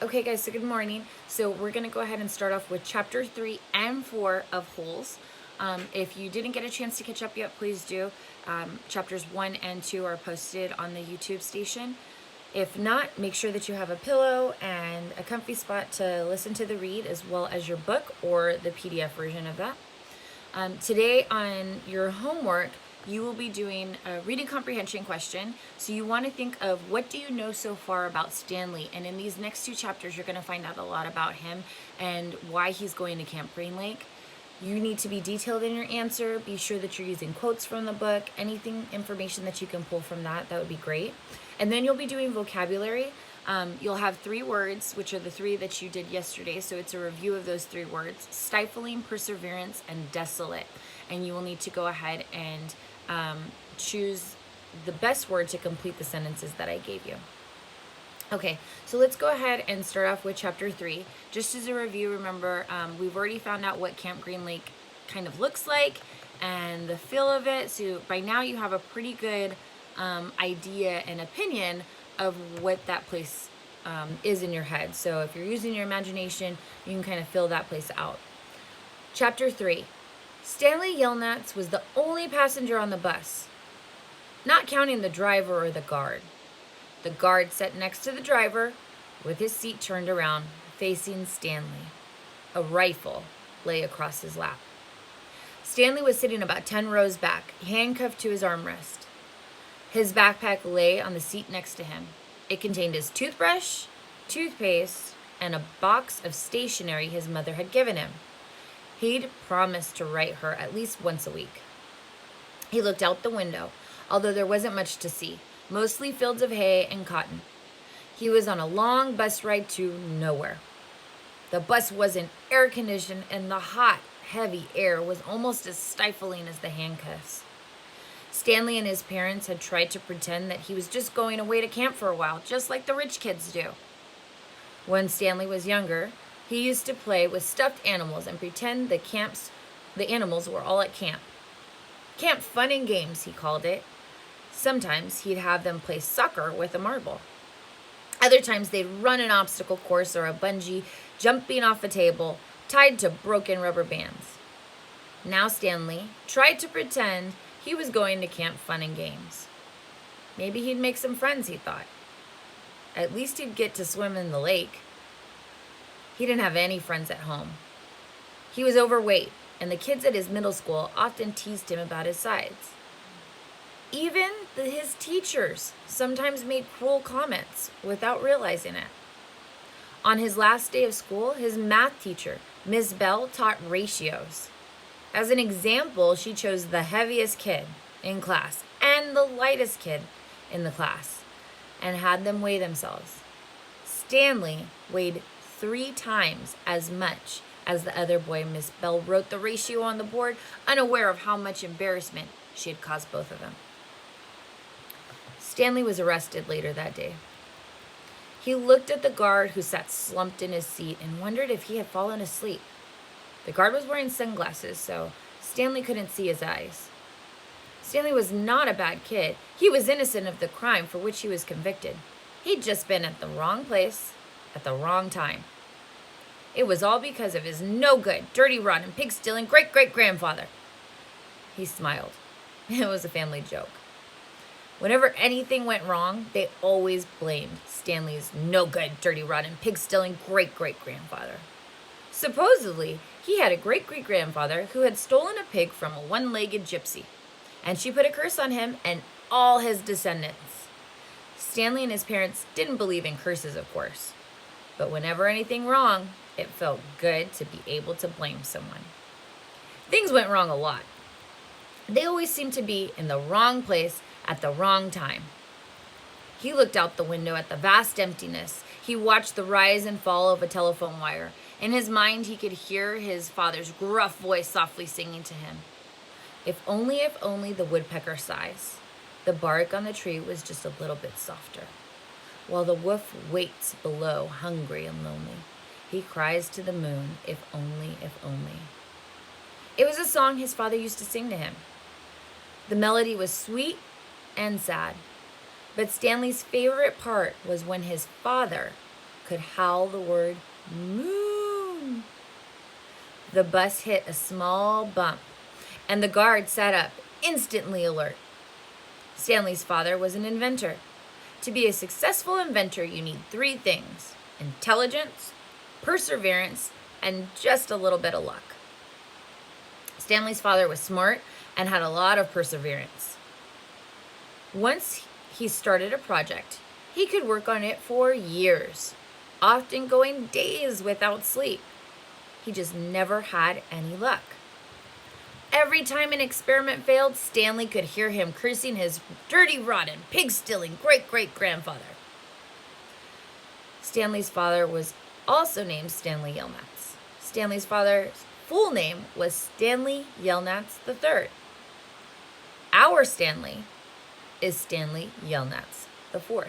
Okay guys, so good morning. So we're gonna go ahead and start off with chapter 3 and 4 of Holes. If you didn't get a chance to catch up yet, please do. Chapters 1 and 2 are posted on the YouTube station. If not, make sure that you have a pillow and a comfy spot to listen to the read, as well as your book or the PDF version of that. Today on your homework, you will be doing a reading comprehension question. So you want to think of, what do you know so far about Stanley? And in these next 2 chapters, you're going to find out a lot about him and why he's going to Camp Green Lake. You need to be detailed in your answer. Be sure that you're using quotes from the book, information that you can pull from that would be great. And then you'll be doing vocabulary. You'll have 3 words, which are the 3 that you did yesterday. So it's a review of those 3 words: stifling, perseverance, and desolate. And you will need to go ahead and choose the best word to complete the sentences that I gave you. Okay, so let's go ahead and start off with chapter 3. Just as a review, remember, we've already found out what Camp Green Lake kind of looks like and the feel of it. So by now you have a pretty good idea and opinion of what that place is in your head. So if you're using your imagination, you can kind of fill that place out. Chapter 3. Stanley Yelnats was the only passenger on the bus, not counting the driver or the guard. The guard sat next to the driver with his seat turned around, facing Stanley. A rifle lay across his lap. Stanley was sitting about 10 rows back, handcuffed to his armrest. His backpack lay on the seat next to him. It contained his toothbrush, toothpaste, and a box of stationery his mother had given him. He'd promised to write her at least once a week. He looked out the window, although there wasn't much to see, mostly fields of hay and cotton. He was on a long bus ride to nowhere. The bus wasn't air-conditioned, and the hot, heavy air was almost as stifling as the handcuffs. Stanley and his parents had tried to pretend that he was just going away to camp for a while, just like the rich kids do. When Stanley was younger, he used to play with stuffed animals and pretend the animals were all at camp. Camp fun and games, he called it. Sometimes he'd have them play soccer with a marble. Other times they'd run an obstacle course or a bungee, jumping off a table, tied to broken rubber bands. Now Stanley tried to pretend he was going to camp fun and games. Maybe he'd make some friends, he thought. At least he'd get to swim in the lake. He didn't have any friends at home. He was overweight, and the kids at his middle school often teased him about his size. Even his teachers sometimes made cruel comments without realizing it. On his last day of school, his math teacher, Miss Bell, taught ratios. As an example, she chose the heaviest kid in class and the lightest kid in the class and had them weigh themselves. Stanley weighed 3 times as much as the other boy. Miss Bell wrote the ratio on the board, unaware of how much embarrassment she had caused both of them. Stanley was arrested later that day. He looked at the guard who sat slumped in his seat and wondered if he had fallen asleep. The guard was wearing sunglasses, so Stanley couldn't see his eyes. Stanley was not a bad kid. He was innocent of the crime for which he was convicted. He'd just been at the wrong place at the wrong time. It was all because of his no-good, dirty, rotten, pig-stealing great-great-grandfather. He smiled. It was a family joke. Whenever anything went wrong, they always blamed Stanley's no-good, dirty, rotten, pig-stealing great-great-grandfather. Supposedly, he had a great-great-grandfather who had stolen a pig from a one-legged gypsy, and she put a curse on him and all his descendants. Stanley and his parents didn't believe in curses, of course, but whenever anything wrong, it felt good to be able to blame someone. Things went wrong a lot. They always seemed to be in the wrong place at the wrong time. He looked out the window at the vast emptiness. He watched the rise and fall of a telephone wire. In his mind, he could hear his father's gruff voice softly singing to him. If only the woodpecker sighs. The bark on the tree was just a little bit softer. While the wolf waits below, hungry and lonely, he cries to the moon, if only, if only. It was a song his father used to sing to him. The melody was sweet and sad, but Stanley's favorite part was when his father could howl the word moon. The bus hit a small bump, and the guard sat up, instantly alert. Stanley's father was an inventor. To be a successful inventor, you need 3 things: intelligence, perseverance, and just a little bit of luck. Stanley's father was smart and had a lot of perseverance. Once he started a project, he could work on it for years, often going days without sleep. He just never had any luck. Every time an experiment failed, Stanley could hear him cursing his dirty, rotten, pig-stealing great-great-grandfather. Stanley's father was also named Stanley Yelnats. Stanley's father's full name was Stanley Yelnats III. Our Stanley is Stanley Yelnats IV.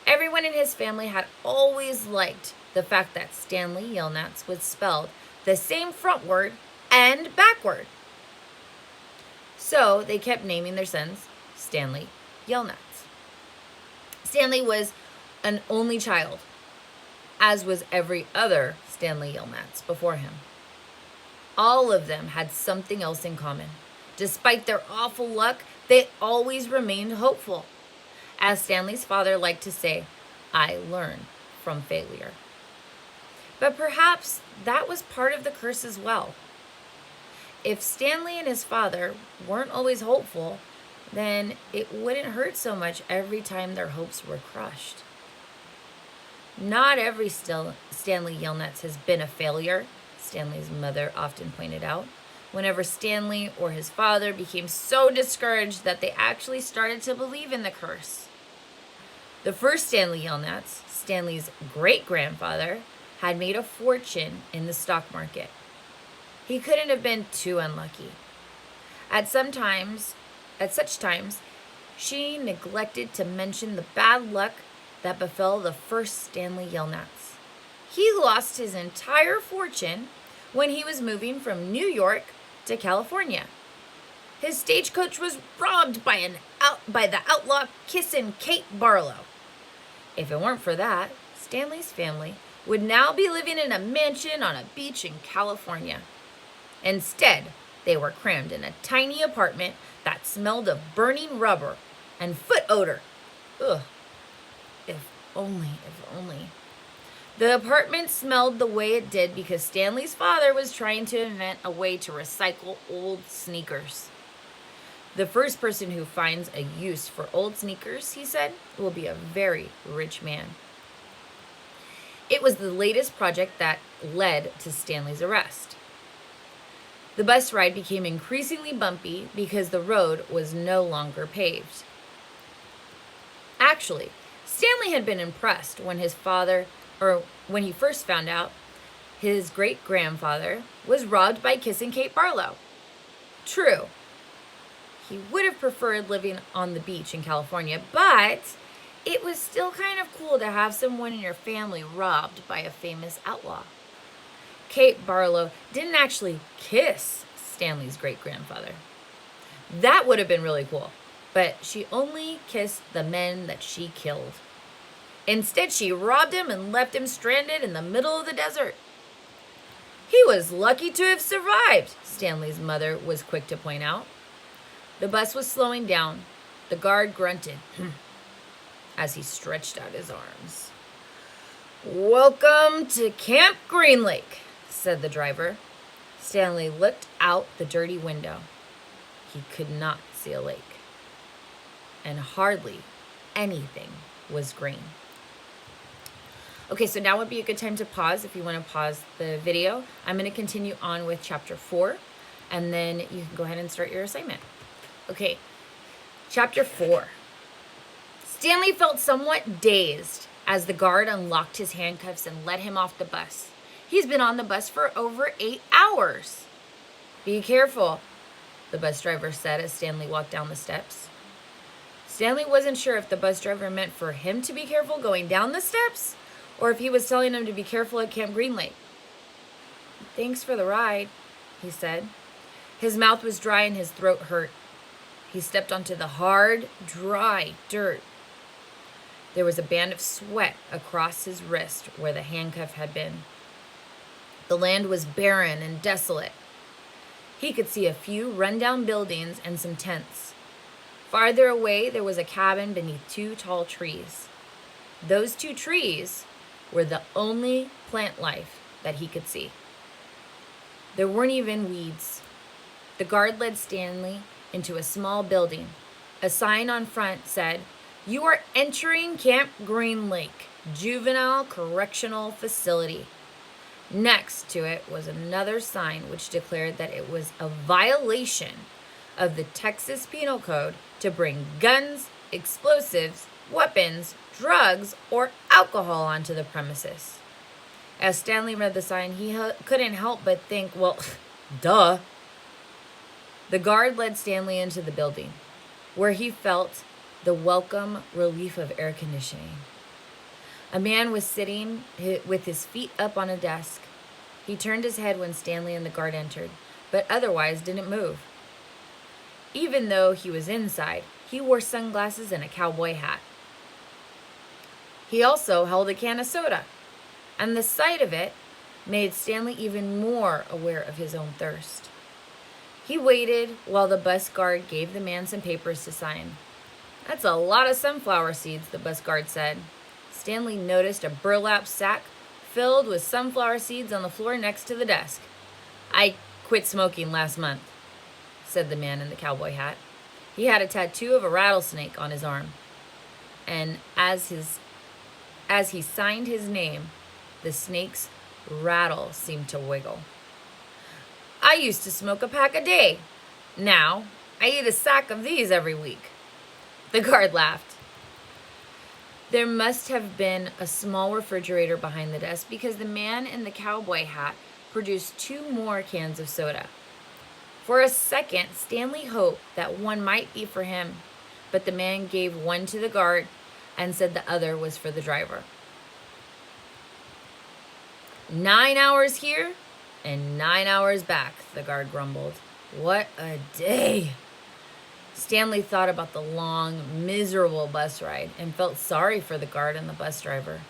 Everyone in his family had always liked the fact that Stanley Yelnats was spelled the same frontward and backward. So they kept naming their sons Stanley Yelnats. Stanley was an only child, as was every other Stanley Yelnats before him. All of them had something else in common. Despite their awful luck, they always remained hopeful. As Stanley's father liked to say, I learn from failure. But perhaps that was part of the curse as well. If Stanley and his father weren't always hopeful, then it wouldn't hurt so much every time their hopes were crushed. Not every Stanley Yelnats has been a failure, Stanley's mother often pointed out. Whenever Stanley or his father became so discouraged that they actually started to believe in the curse. The first Stanley Yelnats, Stanley's great-grandfather, had made a fortune in the stock market. He couldn't have been too unlucky. At such times, she neglected to mention the bad luck that befell the first Stanley Yelnats. He lost his entire fortune when he was moving from New York to California. His stagecoach was robbed by the outlaw Kissin' Kate Barlow. If it weren't for that, Stanley's family would now be living in a mansion on a beach in California. Instead, they were crammed in a tiny apartment that smelled of burning rubber and foot odor. Ugh. If only. The apartment smelled the way it did because Stanley's father was trying to invent a way to recycle old sneakers. The first person who finds a use for old sneakers, he said, will be a very rich man. It was the latest project that led to Stanley's arrest. The bus ride became increasingly bumpy because the road was no longer paved. Actually, Stanley had been impressed when when he first found out his great-grandfather was robbed by Kissin' Kate Barlow. True, he would have preferred living on the beach in California, but it was still kind of cool to have someone in your family robbed by a famous outlaw. Kate Barlow didn't actually kiss Stanley's great-grandfather. That would have been really cool, but she only kissed the men that she killed. Instead, she robbed him and left him stranded in the middle of the desert. He was lucky to have survived, Stanley's mother was quick to point out. The bus was slowing down. The guard grunted as he stretched out his arms. "Welcome to Camp Green Lake," said the driver. Stanley looked out the dirty window. He could not see a lake, and hardly anything was green. Okay, so now would be a good time to pause if you want to pause the video. I'm going to continue on with chapter 4, and then you can go ahead and start your assignment. Okay, chapter 4. Stanley felt somewhat dazed as the guard unlocked his handcuffs and let him off the bus. He's been on the bus for over 8 hours. "Be careful," the bus driver said as Stanley walked down the steps. Stanley wasn't sure if the bus driver meant for him to be careful going down the steps or if he was telling him to be careful at Camp Green Lake. "Thanks for the ride," he said. His mouth was dry and his throat hurt. He stepped onto the hard, dry dirt. There was a band of sweat across his wrist where the handcuff had been. The land was barren and desolate. He could see a few rundown buildings and some tents. Farther away, there was a cabin beneath 2 tall trees. Those 2 trees were the only plant life that he could see. There weren't even weeds. The guard led Stanley into a small building. A sign on front said, "You are entering Camp Green Lake, Juvenile Correctional Facility." Next to it was another sign which declared that it was a violation of the Texas Penal Code to bring guns, explosives, weapons, drugs, or alcohol onto the premises. As Stanley read the sign, he couldn't help but think, well, duh. The guard led Stanley into the building, where he felt the welcome relief of air conditioning. A man was sitting with his feet up on a desk. He turned his head when Stanley and the guard entered, but otherwise didn't move. Even though he was inside, he wore sunglasses and a cowboy hat. He also held a can of soda, and the sight of it made Stanley even more aware of his own thirst. He waited while the bus guard gave the man some papers to sign. "That's a lot of sunflower seeds," the bus guard said. Stanley noticed a burlap sack filled with sunflower seeds on the floor next to the desk. "I quit smoking last month," said the man in the cowboy hat. He had a tattoo of a rattlesnake on his arm. And as he signed his name, the snake's rattle seemed to wiggle. "I used to smoke a pack a day. Now, I eat a sack of these every week." The guard laughed. There must have been a small refrigerator behind the desk because the man in the cowboy hat produced 2 more cans of soda. For a second, Stanley hoped that one might be for him, but the man gave one to the guard and said the other was for the driver. 9 hours here and 9 hours back, the guard grumbled. What a day! Stanley thought about the long, miserable bus ride and felt sorry for the guard and the bus driver.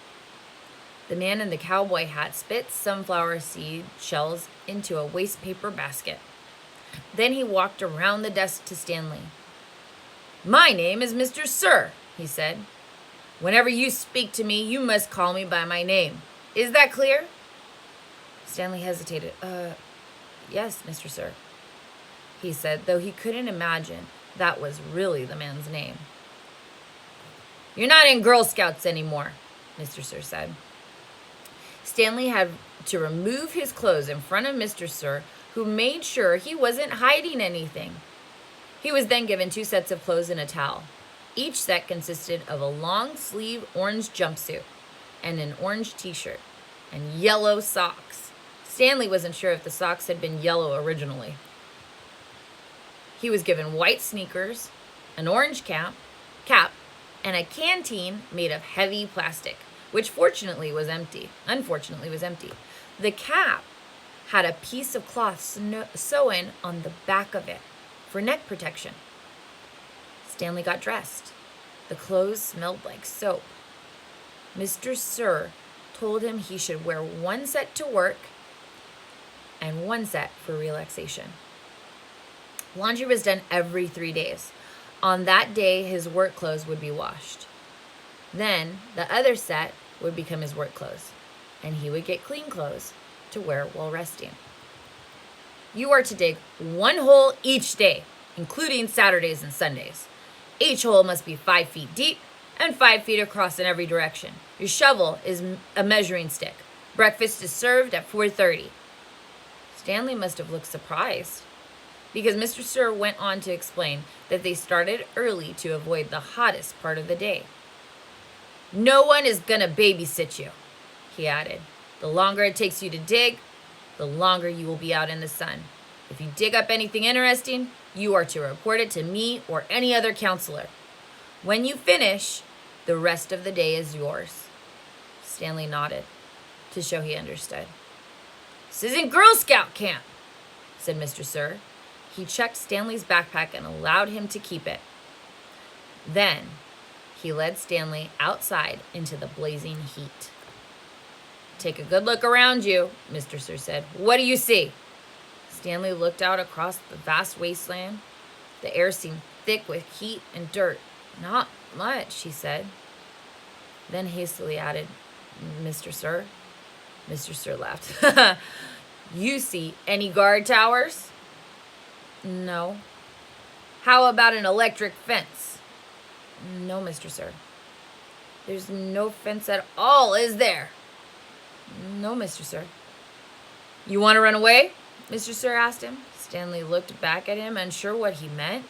The man in the cowboy hat spit sunflower seed shells into a waste paper basket. Then he walked around the desk to Stanley. "My name is Mr. Sir," he said. "Whenever you speak to me, you must call me by my name. Is that clear?" Stanley hesitated. Yes, Mr. Sir," he said, though he couldn't imagine that was really the man's name. "You're not in Girl Scouts anymore," Mr. Sir said. Stanley had to remove his clothes in front of Mr. Sir, who made sure he wasn't hiding anything. He was then given 2 sets of clothes and a towel. Each set consisted of a long-sleeve orange jumpsuit and an orange t-shirt and yellow socks. Stanley wasn't sure if the socks had been yellow originally. He was given white sneakers, an orange cap, and a canteen made of heavy plastic, which unfortunately was empty. The cap had a piece of cloth sewn on the back of it for neck protection. Stanley got dressed. The clothes smelled like soap. Mr. Sir told him he should wear 1 set to work and 1 set for relaxation. Laundry was done every 3 days. On that day, his work clothes would be washed. Then the other set would become his work clothes, and he would get clean clothes to wear while resting. "You are to dig 1 hole each day, including Saturdays and Sundays. Each hole must be 5 feet deep and 5 feet across in every direction. Your shovel is a measuring stick. Breakfast is served at 4:30. Stanley must have looked surprised, because Mr. Sir went on to explain that they started early to avoid the hottest part of the day. "No one is gonna babysit you," he added. "The longer it takes you to dig, the longer you will be out in the sun. If you dig up anything interesting, you are to report it to me or any other counselor. When you finish, the rest of the day is yours." Stanley nodded to show he understood. "This isn't Girl Scout camp," said Mr. Sir. He checked Stanley's backpack and allowed him to keep it. Then He led Stanley outside into the blazing heat. "Take a good look around you," Mr. Sir said. "What do you see?" Stanley looked out across the vast wasteland. The air seemed thick with heat and dirt. "Not much," he said. Then hastily added, "Mr. Sir." Mr. Sir laughed. "You see any guard towers?" "No." "How about an electric fence?" "No, Mr. Sir." "There's no fence at all, is there?" "No, Mr. Sir." "You want to run away?" Mr. Sir asked him. Stanley looked back at him, unsure what he meant.